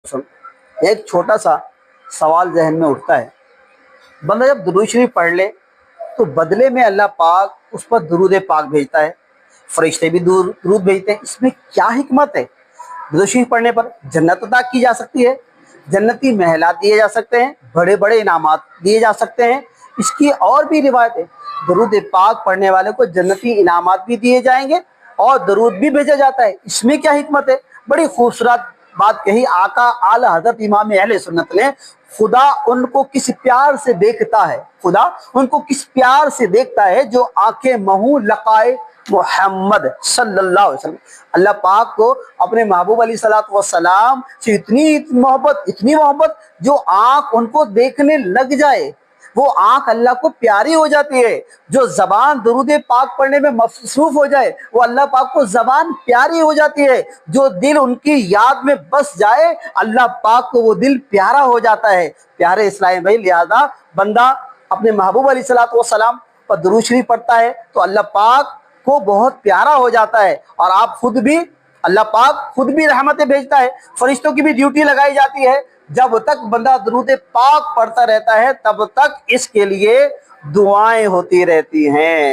ایک چھوٹا سا سوال ذہن میں اٹھتا ہے، بندہ جب درود شریف پڑھ لے تو بدلے میں اللہ پاک اس پر درود پاک بھیجتا ہے، فرشتے بھی درود بھیجتے ہیں، اس میں کیا حکمت ہے؟ درود شریف پڑھنے پر جنت عطا کی جا سکتی ہے، جنتی محلات دیے جا سکتے ہیں، بڑے بڑے انعامات دیے جا سکتے ہیں۔ اس کی اور بھی روایت ہے، درود پاک پڑھنے والے کو جنتی انعامات بھی دیے جائیں گے اور درود بھی بھیجا جاتا ہے۔ اس میں کیا حکمت ہے؟ بڑی خوبصورت بات کہی آقا اعلی حضرت امام اہل سنت نے۔ خدا ان کو کس پیار سے دیکھتا ہے، خدا ان کو کس پیار سے دیکھتا ہے جو آنکھیں مہو لقائے محمد صلی اللہ علیہ وسلم۔ اللہ پاک کو اپنے محبوب علیہ السلام سے اتنی محبت جو آنکھ ان کو دیکھنے لگ جائے، وہ آنکھ اللہ کو پیاری ہو جاتی ہے۔ جو زبان درود پاک پڑھنے میں مصروف ہو جائے وہ اللہ پاک کو زبان پیاری ہو جاتی ہے۔ جو دل ان کی یاد میں بس جائے اللہ پاک کو وہ دل پیارا ہو جاتا ہے۔ پیارے اسلام بھائی، لہذا بندہ اپنے محبوب علیہ السلام پر درود شریف پڑھتا ہے تو اللہ پاک کو بہت پیارا ہو جاتا ہے، اور آپ خود بھی، اللہ پاک خود بھی رحمتیں بھیجتا ہے، فرشتوں کی بھی ڈیوٹی لگائی جاتی ہے۔ جب تک بندہ درود پاک پڑھتا رہتا ہے تب تک اس کے لیے دعائیں ہوتی رہتی ہیں۔